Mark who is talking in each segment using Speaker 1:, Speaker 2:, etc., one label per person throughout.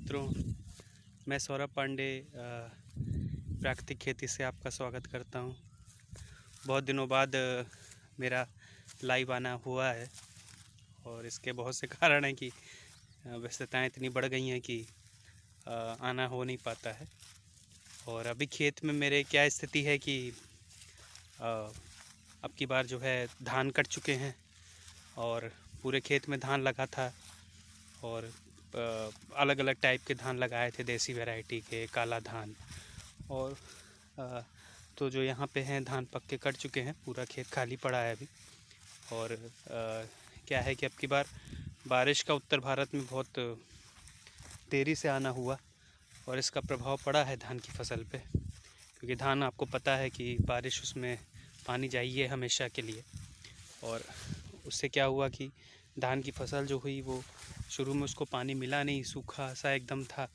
Speaker 1: मित्रों, मैं सौरभ पांडे प्राकृतिक खेती से आपका स्वागत करता हूं। बहुत दिनों बाद मेरा लाइव आना हुआ है और इसके बहुत से कारण हैं कि व्यस्तताएं इतनी बढ़ गई हैं कि आना हो नहीं पाता है। और अभी खेत में मेरे क्या स्थिति है कि अब की बार जो है धान कट चुके हैं और पूरे खेत में धान लगा था और अलग अलग टाइप के धान लगाए थे, देसी वैरायटी के, काला धान। और तो जो यहाँ पे हैं धान पक के कट चुके हैं, पूरा खेत खाली पड़ा है अभी। और क्या है कि अब की बार बारिश का उत्तर भारत में बहुत देरी से आना हुआ और इसका प्रभाव पड़ा है धान की फसल पे, क्योंकि धान आपको पता है कि बारिश उसमें पानी चाहिए हमेशा के लिए। और उससे क्या हुआ कि धान की फसल जो हुई वो शुरू में उसको पानी मिला नहीं, सूखा सा एकदम था।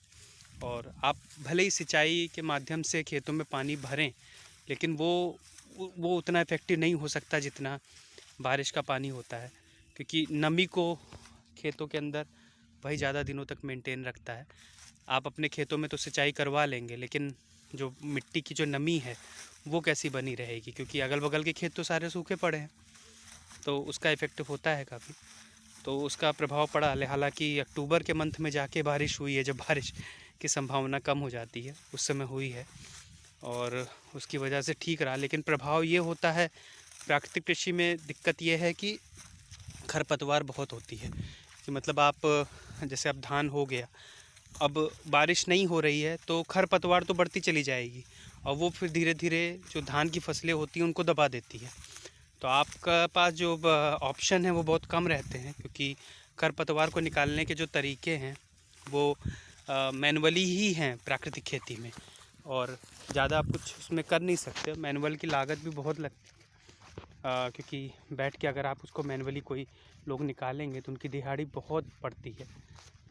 Speaker 1: और आप भले ही सिंचाई के माध्यम से खेतों में पानी भरें, लेकिन वो उतना इफ़ेक्टिव नहीं हो सकता जितना बारिश का पानी होता है, क्योंकि नमी को खेतों के अंदर वही ज़्यादा दिनों तक मेंटेन रखता है। आप अपने खेतों में तो सिंचाई करवा लेंगे, लेकिन जो मिट्टी की जो नमी है वो कैसी बनी रहेगी, क्योंकि अगल बगल के खेत तो सारे सूखे पड़े हैं, तो उसका इफ़ेक्ट होता है काफ़ी। तो उसका प्रभाव पड़ा। हालांकि अक्टूबर के मंथ में जाके बारिश हुई है, जब बारिश की संभावना कम हो जाती है, उस समय हुई है और उसकी वजह से ठीक रहा। लेकिन प्रभाव ये होता है, प्राकृतिक कृषि में दिक्कत ये है कि खरपतवार बहुत होती है। कि मतलब आप जैसे अब धान हो गया, अब बारिश नहीं हो रही है तो खरपतवार तो बढ़ती चली जाएगी और वो फिर धीरे धीरे जो धान की फसलें होती हैं उनको दबा देती है। तो आपका पास जो ऑप्शन है वो बहुत कम रहते हैं, क्योंकि खरपतवार को निकालने के जो तरीके हैं वो मैनुअली ही हैं प्राकृतिक खेती में, और ज़्यादा आप कुछ उसमें कर नहीं सकते। मैनुअल की लागत भी बहुत लगती है, क्योंकि बैठ के अगर आप उसको मैनुअली कोई लोग निकालेंगे तो उनकी दिहाड़ी बहुत पड़ती है।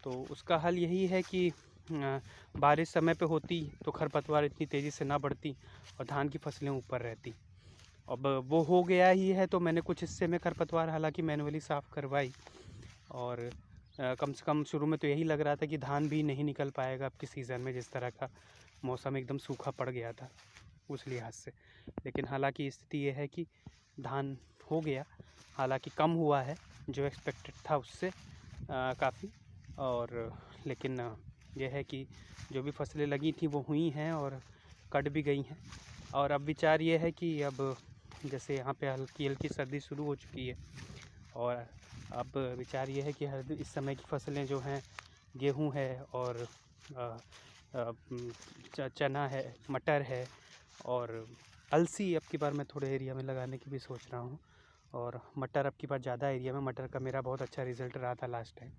Speaker 1: तो उसका हल यही है कि बारिश समय पे होती तो खरपतवार इतनी तेज़ी से ना बढ़ती और धान की फसलें ऊपर रहती। अब वो हो गया ही है तो मैंने कुछ हिस्से में खरपतवार हालांकि मैनुअली साफ़ करवाई। और कम से कम शुरू में तो यही लग रहा था कि धान भी नहीं निकल पाएगा अब के सीज़न में, जिस तरह का मौसम एकदम सूखा पड़ गया था उस लिहाज से। लेकिन हालांकि स्थिति ये है कि धान हो गया, हालांकि कम हुआ है जो एक्सपेक्टेड था उससे काफ़ी। और लेकिन यह है कि जो भी फसलें लगी थी वो हुई हैं और कट भी गई हैं। और अब विचार ये है कि अब जैसे यहाँ पे हल्की हल्की सर्दी शुरू हो चुकी है, और अब विचार ये है कि हर इस समय की फसलें जो हैं, गेहूँ है और चना है, मटर है और अलसी अब की बार मैं थोड़े एरिया में लगाने की भी सोच रहा हूँ। और मटर अब की बार ज़्यादा एरिया में, मटर का मेरा बहुत अच्छा रिज़ल्ट रहा था लास्ट टाइम।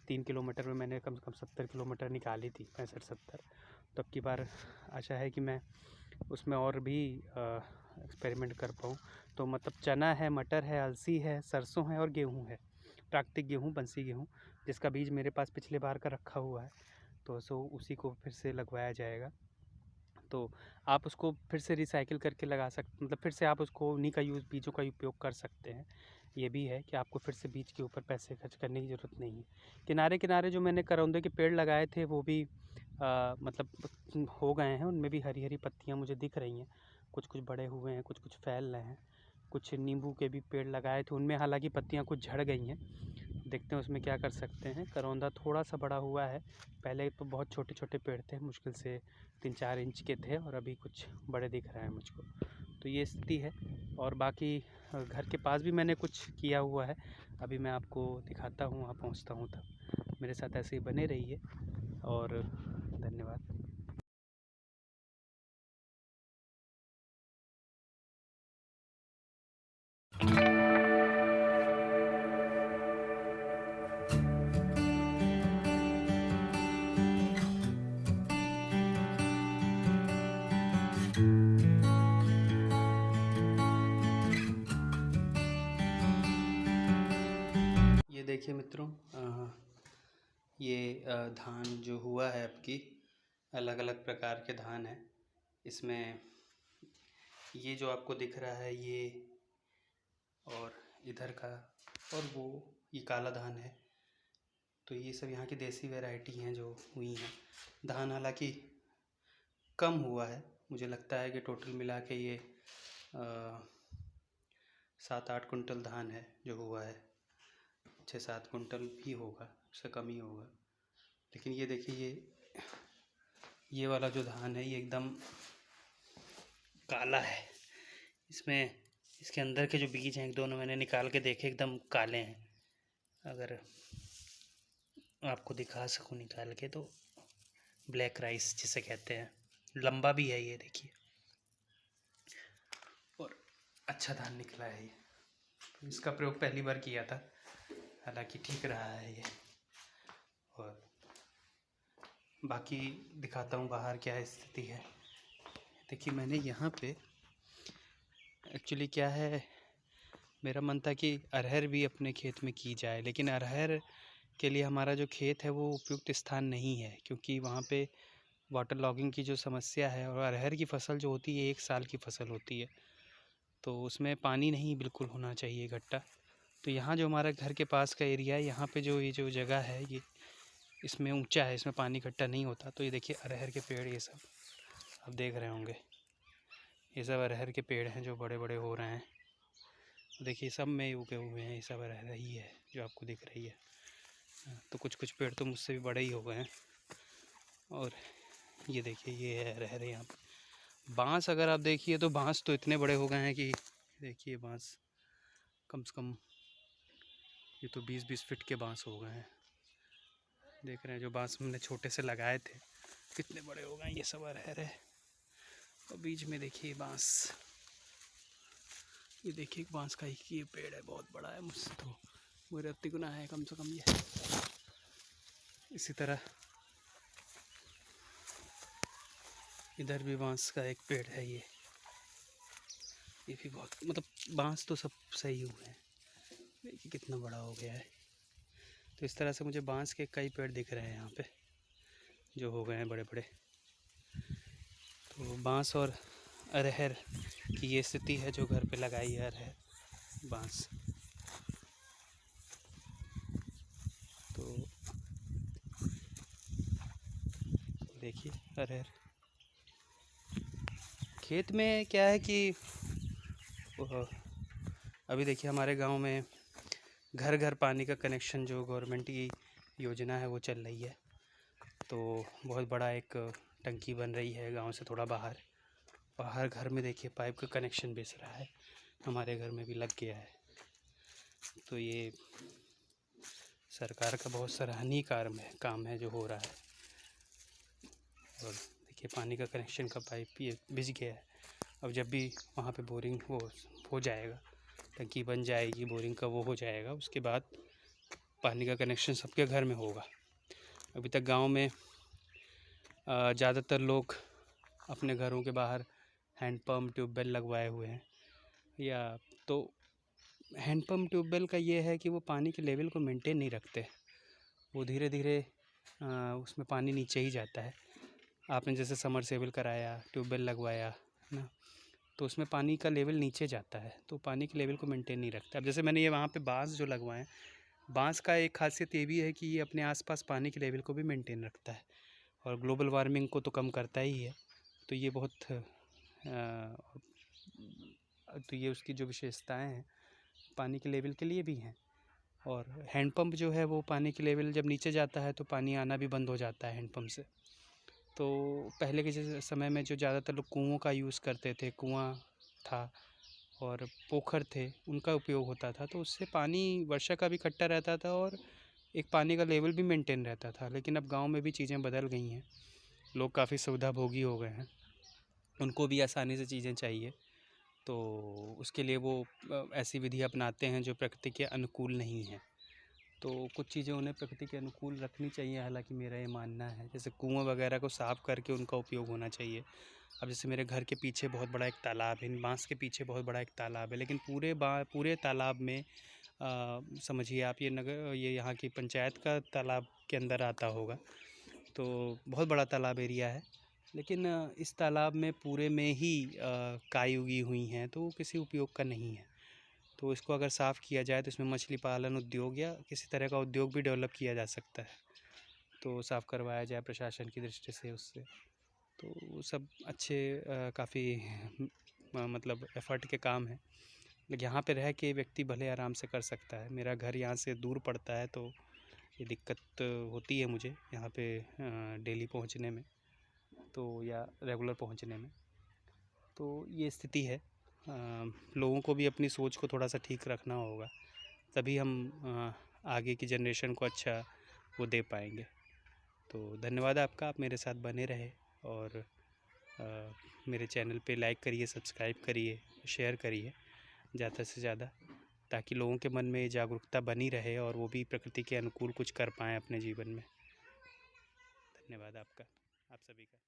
Speaker 1: 3 किलो मटर में मैंने कम से कम 70 किलो मटर निकाली थी, 65-70। तो अब की बार आशा है कि मैं उसमें और भी एक्सपेरिमेंट कर पाऊँ। तो मतलब चना है, मटर है, अलसी है, सरसों है और गेहूँ है, प्राकृतिक गेहूँ, बंसी गेहूँ, जिसका बीज मेरे पास पिछले बार का रखा हुआ है। तो उसी को फिर से लगवाया जाएगा। तो आप उसको फिर से रिसाइकिल करके लगा सकते, मतलब फिर से आप उसको उन्हीं का बीजों का उपयोग कर सकते हैं। ये भी है कि आपको फिर से बीज के ऊपर पैसे खर्च करने की ज़रूरत नहीं है। किनारे किनारे जो मैंने करौंदे के पेड़ लगाए थे वो भी मतलब हो गए हैं, उनमें भी हरी हरी पत्तियाँ मुझे दिख रही हैं। कुछ कुछ बड़े हुए हैं, कुछ कुछ फैल रहे हैं। कुछ नींबू के भी पेड़ लगाए थे, उनमें हालांकि पत्तियाँ कुछ झड़ गई हैं। देखते हैं उसमें क्या कर सकते हैं। करौंदा थोड़ा सा बड़ा हुआ है, पहले तो बहुत छोटे छोटे पेड़ थे, मुश्किल से 3-4 इंच के थे, और अभी कुछ बड़े दिख रहे हैं मुझको। तो ये स्थिति है। और बाकी घर के पास भी मैंने कुछ किया हुआ है, अभी मैं आपको दिखाता हूँ, वहाँ पहुँचता हूँ तब। मेरे साथ ऐसे ही बने रहिए और धन्यवाद। ये देखिए मित्रों, ये धान जो हुआ है आपकी, अलग अलग प्रकार के धान है। इसमें ये जो आपको दिख रहा है ये, और इधर का, और वो ये काला धान है। तो ये सब यहाँ की देसी वैरायटी हैं जो हुई हैं। धान हालांकि कम हुआ है, मुझे लगता है कि टोटल मिला के ये 7-8 कुंटल धान है जो हुआ है। 6-7 कुंटल भी होगा, उससे कम ही होगा। लेकिन ये देखिए, ये वाला जो धान है ये एकदम काला है। इसमें इसके अंदर के जो बीज हैं दोनों मैंने निकाल के देखे, एकदम काले हैं। अगर आपको दिखा सकूं निकाल के तो ब्लैक राइस जिसे कहते हैं, लंबा भी है ये देखिए, और अच्छा धान निकला है ये। तो इसका प्रयोग पहली बार किया था, हालांकि ठीक रहा है ये। और बाकी दिखाता हूँ बाहर क्या स्थिति है। देखिए, मैंने यहाँ पे एक्चुअली क्या है, मेरा मन था कि अरहर भी अपने खेत में की जाए, लेकिन अरहर के लिए हमारा जो खेत है वो उपयुक्त स्थान नहीं है, क्योंकि वहाँ पे वाटर लॉगिंग की जो समस्या है, और अरहर की फसल जो होती है 1 साल की फसल होती है, तो उसमें पानी नहीं बिल्कुल होना चाहिए इकट्ठा। तो यहाँ जो हमारा घर के पास का एरिया है, यहाँ पे जो ये जो जगह है ये इसमें ऊंचा है, इसमें पानी इकट्ठा नहीं होता। तो ये देखिए अरहर के पेड़, ये सब आप देख रहे होंगे, ये सब अरहर के पेड़ हैं जो बड़े बड़े हो रहे हैं। देखिए सब में उगे हुए हैं, ये सब अरहर ही है जो आपको दिख रही है। तो कुछ कुछ पेड़ तो मुझसे भी बड़े ही हो गए हैं। और ये देखिए, ये है अरहर। यहाँ पे बांस अगर आप देखिए तो बांस तो इतने बड़े हो गए हैं कि देखिए, बांस कम से कम ये तो 20-20 फीट के बांस हो गए हैं। देख रहे हैं, जो बांस हमने छोटे से लगाए थे कितने बड़े हो गए। ये सब अरहर है। और बीच में देखिए बांस, ये देखिए बांस का एक ये पेड़ है, बहुत बड़ा है, मुझसे तो मेरे अति गुना है कम से कम ये। इसी तरह इधर भी बांस का एक पेड़ है, ये भी बहुत, मतलब बांस तो सब सही हुए हैं। देखिए कितना बड़ा हो गया है। तो इस तरह से मुझे बांस के कई पेड़ दिख रहे हैं यहाँ पे जो हो गए हैं बड़े बड़े। तो बांस और अरहर की ये स्थिति है जो घर पे लगाई है अरहर, बांस। तो देखिए अरहर खेत में क्या है कि अभी देखिए हमारे गांव में घर घर पानी का कनेक्शन जो गवर्नमेंट की योजना है वो चल रही है। तो बहुत बड़ा एक टंकी बन रही है गांव से थोड़ा बाहर, और हर घर में देखिए पाइप का कनेक्शन बेच रहा है। हमारे घर में भी लग गया है। तो ये सरकार का बहुत सराहनीय काम है जो हो रहा है। और देखिए पानी का कनेक्शन का पाइप ये बिछ गया है। अब जब भी वहाँ पे बोरिंग हो जाएगा, टंकी बन जाएगी, बोरिंग का वो हो जाएगा, उसके बाद पानी का कनेक्शन सबके घर में होगा। अभी तक गांव में ज़्यादातर लोग अपने घरों के बाहर हैंडपम्प ट्यूबवेल लगवाए हुए हैं। या तो हैंडपम्प ट्यूबवेल का ये है कि वो पानी के लेवल को मेंटेन नहीं रखते, वो धीरे धीरे उसमें पानी नीचे ही जाता है। आपने जैसे समरसेबल कराया, ट्यूबवेल लगवाया ना, तो उसमें पानी का लेवल नीचे जाता है, तो पानी के लेवल को मेंटेन नहीं रखता। अब जैसे मैंने ये वहाँ पे बांस जो लगवाए हैं, बांस का एक खासियत ये भी है कि ये अपने आसपास पानी के लेवल को भी मेंटेन रखता है और ग्लोबल वार्मिंग को तो कम करता ही है। तो ये बहुत तो ये उसकी जो विशेषताएं हैं पानी के लेवल के लिए भी हैं। और हैंडपम्प जो है वो पानी के लेवल जब नीचे जाता है तो पानी आना भी बंद हो जाता है हैंडपम्प से। तो पहले के जैसे समय में जो ज़्यादातर लोग कुओं का यूज़ करते थे, कुआँ था और पोखर थे, उनका उपयोग होता था, तो उससे पानी वर्षा का भी इकट्ठा रहता था और एक पानी का लेवल भी मेंटेन रहता था। लेकिन अब गांव में भी चीज़ें बदल गई हैं, लोग काफ़ी सुविधाभोगी हो गए हैं, उनको भी आसानी से चीज़ें चाहिए, तो उसके लिए वो ऐसी विधि अपनाते हैं जो प्रकृति के अनुकूल नहीं है। तो कुछ चीज़ें उन्हें प्रकृति के अनुकूल रखनी चाहिए, हालांकि मेरा ये मानना है। जैसे कुआं वगैरह को साफ़ करके उनका उपयोग होना चाहिए। अब जैसे मेरे घर के पीछे बहुत बड़ा एक तालाब है, इन बांस के पीछे बहुत बड़ा एक तालाब है, लेकिन पूरे तालाब में समझिए आप ये यहाँ की पंचायत का तालाब के अंदर आता होगा, तो बहुत बड़ा तालाब एरिया है, लेकिन इस तालाब में पूरे में ही काई उगी हुई हैं, तो वो किसी उपयोग का नहीं है। तो इसको अगर साफ़ किया जाए तो इसमें मछली पालन उद्योग या किसी तरह का उद्योग भी डेवलप किया जा सकता है। तो साफ़ करवाया जाए प्रशासन की दृष्टि से उससे, तो वो सब अच्छे काफ़ी मतलब एफ़र्ट के काम हैं। लेकिन यहाँ पे रह के व्यक्ति भले आराम से कर सकता है। मेरा घर यहाँ से दूर पड़ता है तो ये दिक्कत होती है मुझे यहाँ पे डेली पहुँचने में तो या रेगुलर पहुँचने में। तो ये स्थिति है। लोगों को भी अपनी सोच को थोड़ा सा ठीक रखना होगा, तभी हम आगे की जनरेशन को अच्छा वो दे पाएंगे। तो धन्यवाद आपका, आप मेरे साथ बने रहे और मेरे चैनल पे लाइक करिए, सब्सक्राइब करिए, शेयर करिए ज़्यादा से ज़्यादा, ताकि लोगों के मन में जागरूकता बनी रहे और वो भी प्रकृति के अनुकूल कुछ कर पाएँ अपने जीवन में। धन्यवाद आपका, आप सभी का।